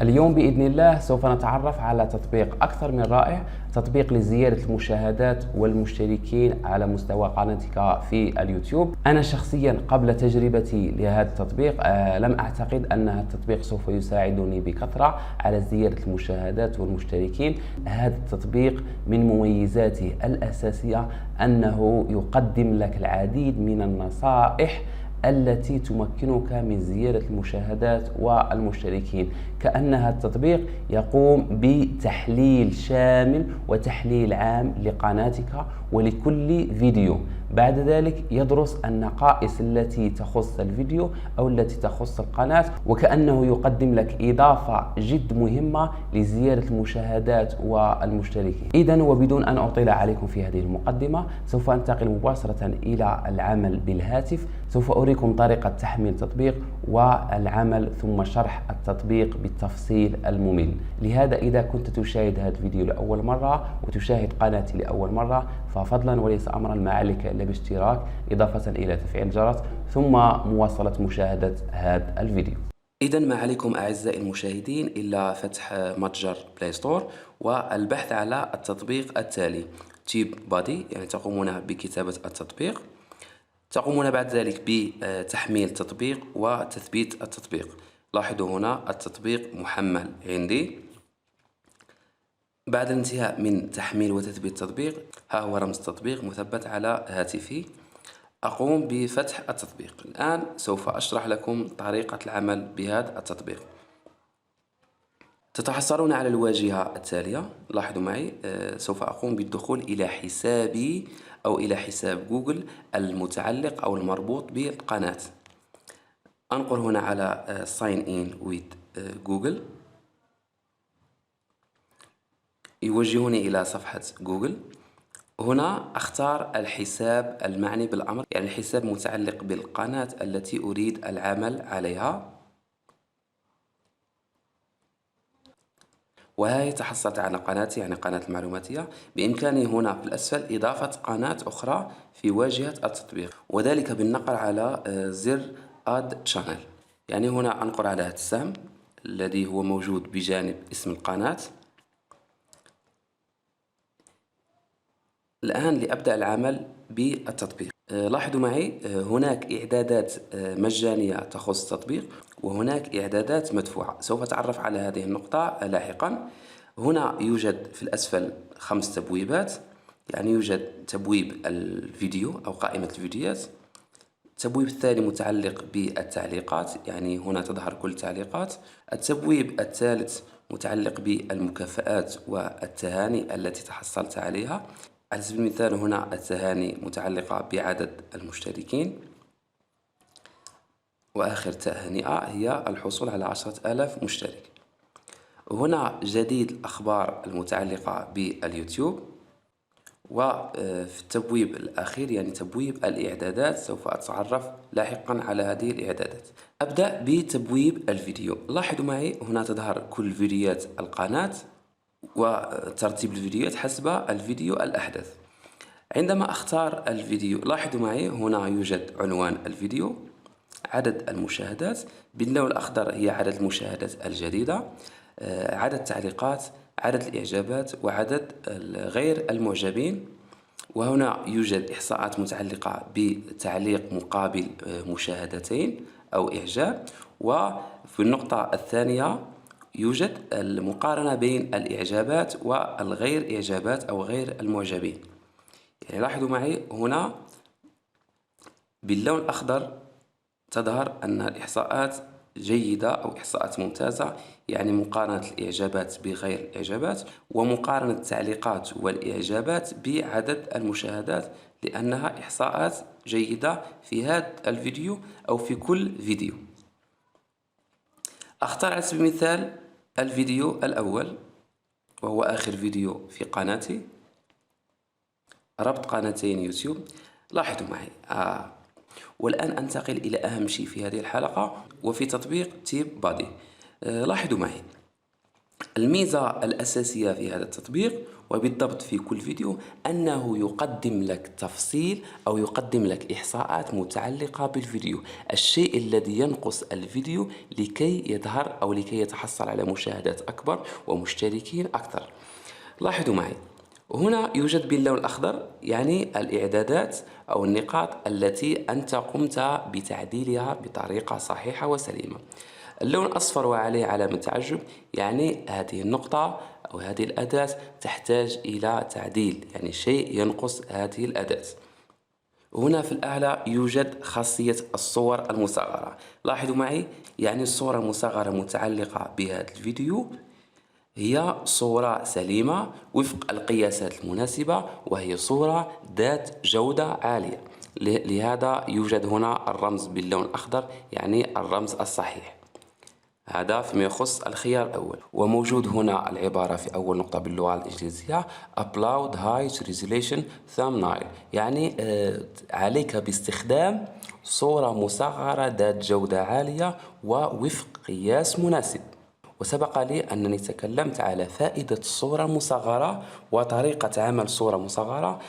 اليوم بإذن الله سوف نتعرف على تطبيق أكثر من رائع، تطبيق لزيادة المشاهدات والمشتركين على مستوى قناتك في اليوتيوب. أنا شخصيا قبل تجربتي لهذا التطبيق لم أعتقد أن هذا التطبيق سوف يساعدني بكثرة على زيادة المشاهدات والمشتركين. هذا التطبيق من مميزاته الأساسية أنه يقدم لك العديد من النصائح التي تمكنك من زيادة المشاهدات والمشتركين. كأن هذا التطبيق يقوم بتحليل شامل وتحليل عام لقناتك ولكل فيديو. بعد ذلك يدرس النقائص التي تخص الفيديو أو التي تخص القناة، وكأنه يقدم لك إضافة جد مهمة لزيادة المشاهدات والمشتركين. إذن وبدون أن أطيل عليكم في هذه المقدمة، سوف أنتقل مباشرة إلى العمل بالهاتف. سوف أريكم طريقة تحميل التطبيق والعمل ثم شرح التطبيق بالتفصيل الممل. لهذا إذا كنت تشاهد هذا الفيديو لأول مرة وتشاهد قناتي لأول مرة، ففضلا وليس أمرا ما عليك إلا باشتراك إضافة إلى تفعيل الجرس ثم مواصلة مشاهدة هذا الفيديو. إذا ما عليكم أعزائي المشاهدين إلا فتح متجر بلاي ستور والبحث على التطبيق التالي تيب بادي، يعني تقومون بكتابة التطبيق. تقومون بعد ذلك بتحميل التطبيق وتثبيت التطبيق. لاحظوا هنا التطبيق محمل عندي. بعد الانتهاء من تحميل وتثبيت التطبيق، ها هو رمز التطبيق مثبت على هاتفي. أقوم بفتح التطبيق. الآن سوف أشرح لكم طريقة العمل بهذا التطبيق. تتحصلون على الواجهة التالية. لاحظوا معي سوف أقوم بالدخول إلى حسابي أو إلى حساب جوجل المتعلق أو المربوط بالقناة. أنقر هنا على sign in with جوجل، يوجهني إلى صفحة جوجل. هنا أختار الحساب المعني بالأمر، يعني الحساب متعلق بالقناة التي أريد العمل عليها. وهي تحصلت على قناتي، يعني قناة المعلوماتية. بإمكاني هنا في الأسفل إضافة قناة أخرى في واجهة التطبيق، وذلك بالنقر على زر Add Channel. يعني هنا أنقر على هذا السهم الذي هو موجود بجانب اسم القناة. الآن لأبدأ العمل بالتطبيق. لاحظوا معي هناك إعدادات مجانية تخص التطبيق وهناك إعدادات مدفوعة. سوف أتعرف على هذه النقطة لاحقا. هنا يوجد في الأسفل 5 تبويبات، يعني يوجد تبويب الفيديو أو قائمة الفيديوهات. التبويب الثاني متعلق بالتعليقات، يعني هنا تظهر كل التعليقات. التبويب الثالث متعلق بالمكافآت والتهاني التي تحصلت عليها. على سبيل المثال هنا التهاني متعلقة بعدد المشتركين، وآخر تهنئة هي الحصول على 10,000 مشترك. هنا جديد الأخبار المتعلقة باليوتيوب. وفي التبويب الأخير يعني تبويب الإعدادات سوف أتعرف لاحقا على هذه الإعدادات. أبدأ بتبويب الفيديو. لاحظوا معي هنا تظهر كل فيديوهات القناة وترتيب الفيديوهات حسب الفيديو الأحدث. عندما أختار الفيديو لاحظوا معي هنا يوجد عنوان الفيديو، عدد المشاهدات باللون الأخضر هي عدد المشاهدات الجديدة، عدد التعليقات، عدد الإعجابات، وعدد غير المعجبين. وهنا يوجد إحصاءات متعلقة بتعليق مقابل مشاهدتين أو إعجاب. وفي النقطة الثانية يوجد المقارنة بين الإعجابات والغير إعجابات أو غير المعجبين. يعني لاحظوا معي هنا باللون الأخضر تظهر أن الإحصاءات جيدة أو إحصاءات ممتازة، يعني مقارنة الإعجابات بغير الإعجابات ومقارنة التعليقات والإعجابات بعدد المشاهدات، لأنها إحصاءات جيدة في هذا الفيديو أو في كل فيديو. أختار على سبيل المثال الفيديو الأول وهو آخر فيديو في قناتي، ربط قناتين يوتيوب. لاحظوا معي والآن أنتقل إلى أهم شيء في هذه الحلقة وفي تطبيق تيب بادي. لاحظوا معي الميزة الأساسية في هذا التطبيق وبالضبط في كل فيديو أنه يقدم لك تفصيل أو يقدم لك إحصاءات متعلقة بالفيديو، الشيء الذي ينقص الفيديو لكي يظهر أو لكي يتحصل على مشاهدات أكبر ومشتركين أكثر. لاحظوا معي، هنا يوجد باللون الأخضر يعني الإعدادات أو النقاط التي أنت قمت بتعديلها بطريقة صحيحة وسليمة. اللون الأصفر وعليه علامة تعجب يعني هذه النقطة أو هذه الأداة تحتاج إلى تعديل، يعني شيء ينقص هذه الأداة. هنا في الأعلى يوجد خاصية الصور المصغرة. لاحظوا معي، يعني الصورة المصغرة متعلقة بهذا الفيديو هي صورة سليمة وفق القياسات المناسبة، وهي صورة ذات جودة عالية. لهذا يوجد هنا الرمز باللون الأخضر يعني الرمز الصحيح. هذا فيما يخص الخيار الأول. وموجود هنا العبارة في أول نقطة باللغة الإنجليزية Upload High Resolution Thumbnail، يعني عليك باستخدام صورة مصغرة ذات جودة عالية ووفق قياس مناسب. وسبق لي أنني تكلمت على فائدة الصورة المصغرة وطريقة عمل صورة مصغرة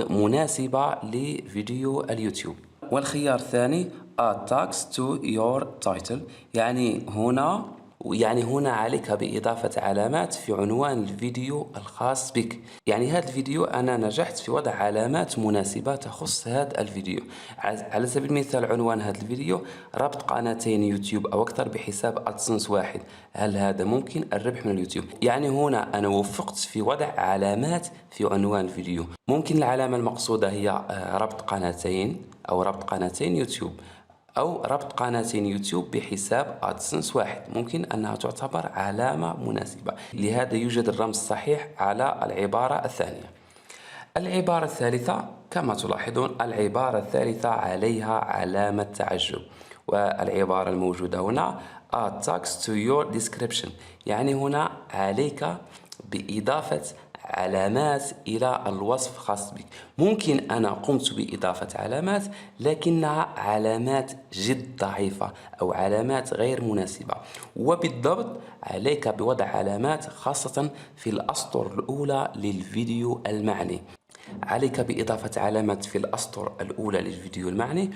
مناسبة لفيديو اليوتيوب. والخيار الثاني Add Tags to your title، يعني هنا عليك بإضافة علامات في عنوان الفيديو الخاص بك. يعني هذا الفيديو أنا نجحت في وضع علامات مناسبة تخص هذا الفيديو. على سبيل المثال عنوان هذا الفيديو ربط قناتين يوتيوب أو أكثر بحساب أدسنس واحد، هل هذا ممكن الربح من اليوتيوب؟ يعني هنا أنا وفقت في وضع علامات في عنوان الفيديو. ممكن العلامة المقصودة هي ربط قناتين أو ربط قناتين يوتيوب أو ربط قناتين يوتيوب بحساب أدسنس واحد، ممكن أنها تعتبر علامة مناسبة. لهذا يوجد الرمز الصحيح على العبارة الثانية. العبارة الثالثة كما تلاحظون، العبارة الثالثة عليها علامة تعجب، والعبارة الموجودة هنا Add tags to your description، يعني هنا عليك بإضافة علامات إلى الوصف الخاص بك. ممكن أنا قمت بإضافة علامات لكنها علامات جد ضعيفة أو علامات غير مناسبة، وبالضبط عليك بوضع علامات خاصة في الأسطر الأولى للفيديو المعني. عليك بإضافة علامات في الأسطر الأولى للفيديو المعني،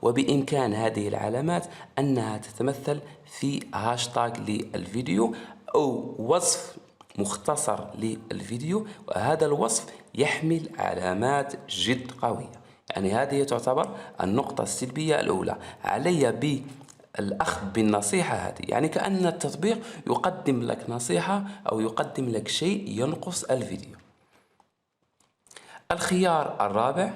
وبإمكان هذه العلامات أنها تتمثل في هاشتاج للفيديو أو وصف مختصر للفيديو، وهذا الوصف يحمل علامات جد قوية. يعني هذه تعتبر النقطة السلبية الأولى. علي بالأخذ بالنصيحة هذه، يعني كأن التطبيق يقدم لك نصيحة أو يقدم لك شيء ينقص الفيديو. الخيار الرابع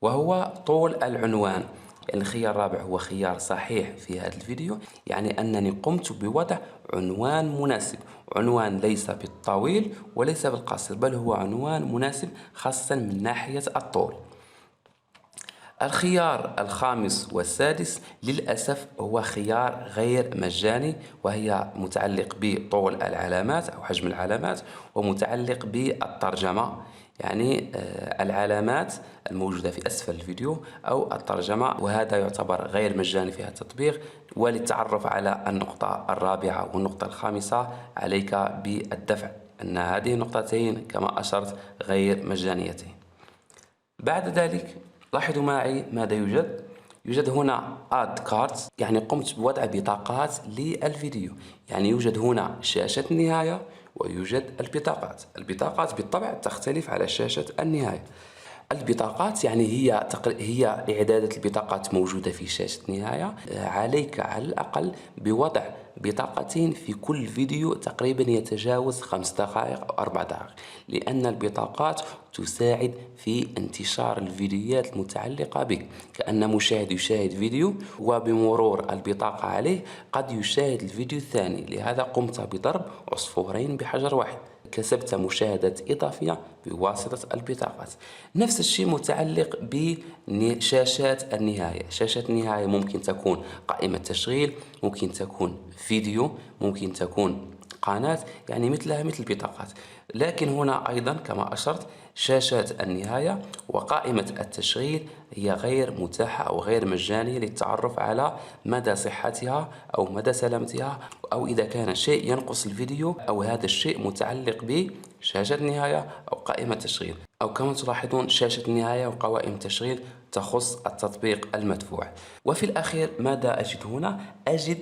وهو طول العنوان، يعني الخيار الرابع هو خيار صحيح في هذا الفيديو، يعني أنني قمت بوضع عنوان مناسب، عنوان ليس بالطويل وليس بالقصير، بل هو عنوان مناسب خاصة من ناحية الطول. الخيار الخامس والسادس للأسف هو خيار غير مجاني، وهي متعلق بطول العلامات أو حجم العلامات، ومتعلق بالترجمة، يعني العلامات الموجودة في أسفل الفيديو أو الترجمة، وهذا يعتبر غير مجاني في هذا التطبيق. وللتعرف على النقطة الرابعة والنقطة الخامسة عليك بالدفع، أن هذه النقطتين كما أشرت غير مجانيتين. بعد ذلك لاحظوا معي ماذا يوجد هنا Add Cards، يعني قمت بوضع بطاقات للفيديو. يعني يوجد هنا شاشة النهاية ويوجد البطاقات بالطبع تختلف على شاشة النهاية. البطاقات يعني هي إعدادات البطاقات موجودة في شاشة النهاية. عليك على الأقل بوضع بطاقتين في كل فيديو تقريبا يتجاوز 5 دقائق أو 4 دقائق، لأن البطاقات تساعد في انتشار الفيديوهات المتعلقة بك. كأن مشاهد يشاهد فيديو وبمرور البطاقة عليه قد يشاهد الفيديو الثاني، لهذا قمت بضرب عصفورين بحجر واحد، كسبت مشاهدات إضافية بواسطة البطاقات. نفس الشيء متعلق بشاشات النهاية. شاشة النهاية ممكن تكون قائمة تشغيل، ممكن تكون فيديو، ممكن تكون قناة، يعني مثلها مثل البطاقات. لكن هنا أيضا كما أشرت شاشات النهاية وقائمة التشغيل هي غير متاحة أو غير مجانية للتعرف على مدى صحتها أو مدى سلامتها، أو إذا كان شيء ينقص الفيديو أو هذا الشيء متعلق بشاشة النهاية أو قائمة التشغيل، أو كما تلاحظون شاشة النهاية وقوائم التشغيل تخص التطبيق المدفوع. وفي الأخير ماذا أجد هنا؟ أجد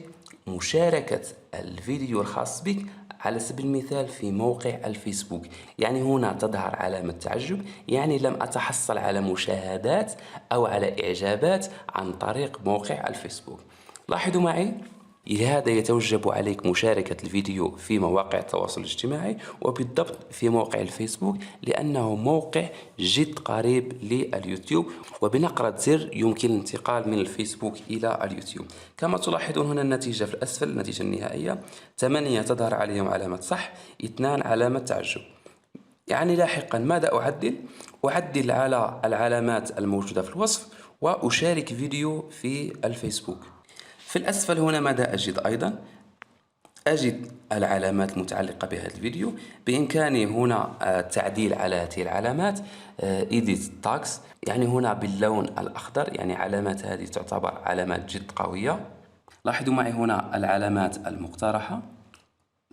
مشاركة الفيديو الخاص بك على سبيل المثال في موقع الفيسبوك. يعني هنا تظهر علامة تعجب، يعني لم أتحصل على مشاهدات أو على إعجابات عن طريق موقع الفيسبوك. لاحظوا معي، لهذا يتوجب عليك مشاركة الفيديو في مواقع التواصل الاجتماعي وبالضبط في موقع الفيسبوك، لأنه موقع جد قريب لليوتيوب، وبنقرة زر يمكن الانتقال من الفيسبوك إلى اليوتيوب. كما تلاحظون هنا النتيجة في الأسفل، النتيجة النهائية 8 تظهر عليهم علامة صح، 2 علامة تعجب. يعني لاحقا ماذا أعدل؟ أعدل على العلامات الموجودة في الوصف وأشارك فيديو في الفيسبوك. في الأسفل هنا ماذا أجد أيضا؟ أجد العلامات المتعلقة بهذا الفيديو. بإمكاني هنا التعديل على هذه العلامات Edit Tags، يعني هنا باللون الأخضر، يعني علامات هذه تعتبر علامات جد قوية. لاحظوا معي هنا العلامات المقترحة،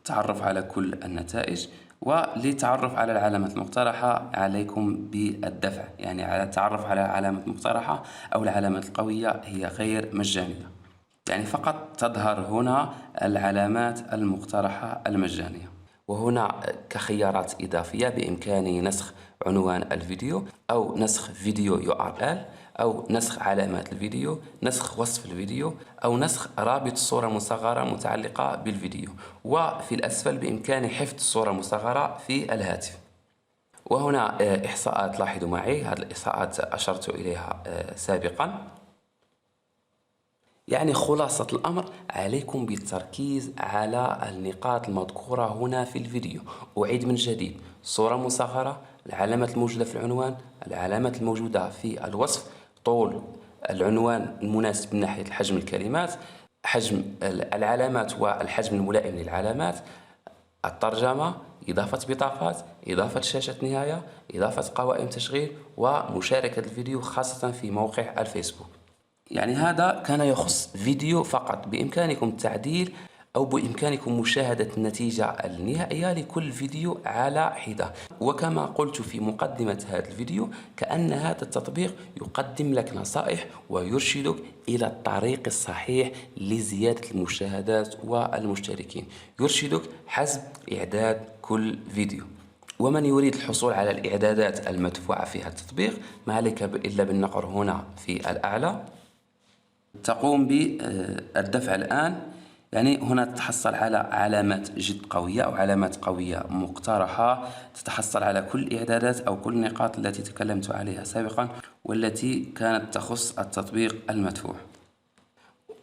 تعرف على كل النتائج. وللتعرف على العلامات المقترحة عليكم بالدفع، يعني على التعرف على العلامات المقترحة أو العلامات القوية هي غير مجانية، يعني فقط تظهر هنا العلامات المقترحة المجانية. وهنا كخيارات إضافية بإمكاني نسخ عنوان الفيديو أو نسخ فيديو URL أو نسخ علامات الفيديو، نسخ وصف الفيديو، أو نسخ رابط صورة مصغرة متعلقة بالفيديو. وفي الأسفل بإمكاني حفظ الصورة المصغرة في الهاتف. وهنا إحصاءات، لاحظوا معي هذه الإحصاءات أشرت إليها سابقا. يعني خلاصة الأمر عليكم بالتركيز على النقاط المذكورة هنا في الفيديو. أعيد من جديد: صورة مصغرة، العلامات الموجودة في العنوان، العلامات الموجودة في الوصف، طول العنوان المناسب من ناحية حجم الكلمات، حجم العلامات والحجم الملائم للعلامات، الترجمة، إضافة بطاقات، إضافة شاشة نهاية، إضافة قوائم تشغيل، ومشاركة الفيديو خاصة في موقع الفيسبوك. يعني هذا كان يخص فيديو فقط. بإمكانكم التعديل أو بإمكانكم مشاهدة النتيجة النهائية لكل فيديو على حدة. وكما قلت في مقدمة هذا الفيديو، كأن هذا التطبيق يقدم لك نصائح ويرشدك إلى الطريق الصحيح لزيادة المشاهدات والمشتركين، يرشدك حسب إعداد كل فيديو. ومن يريد الحصول على الإعدادات المدفوعة في هذا التطبيق ما عليك إلا بالنقر هنا في الأعلى، تقوم بالدفع الآن. يعني هنا تتحصل على علامات جد قوية أو علامات قوية مقترحة، تتحصل على كل الإعدادات أو كل النقاط التي تكلمت عليها سابقا والتي كانت تخص التطبيق المدفوع.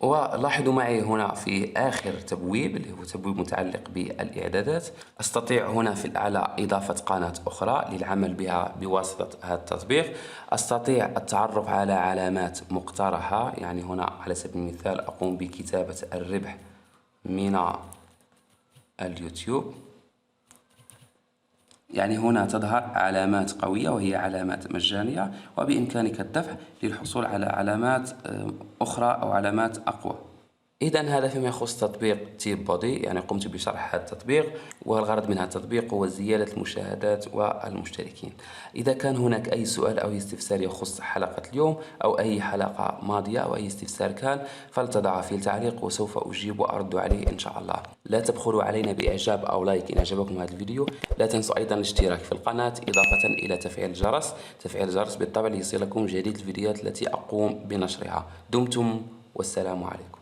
ولاحظوا معي هنا في آخر تبويب اللي هو تبويب متعلق بالإعدادات، أستطيع هنا في الأعلى إضافة قناة أخرى للعمل بها بواسطة هذا التطبيق. أستطيع التعرف على علامات مقترحة، يعني هنا على سبيل المثال أقوم بكتابة الربح من اليوتيوب، يعني هنا تظهر علامات قوية وهي علامات مجانية، وبإمكانك الدفع للحصول على علامات أخرى أو علامات أقوى. إذا هذا فيما يخص تطبيق TubeBuddy، يعني قمت بشرح هذا التطبيق، والغرض من هذا التطبيق هو زيادة المشاهدات والمشتركين. إذا كان هناك أي سؤال أو استفسار يخص حلقة اليوم أو أي حلقة ماضية أو أي استفسار كان، فلتضع في التعليق وسوف أجيب وأرد عليه إن شاء الله. لا تبخلوا علينا بإعجاب أو لايك إن أعجبكم هذا الفيديو. لا تنسوا أيضا الاشتراك في القناة إضافة إلى تفعيل الجرس. تفعيل الجرس بالطبع ليصلكم جديد الفيديوهات التي أقوم بنشرها. دمتم والسلام عليكم.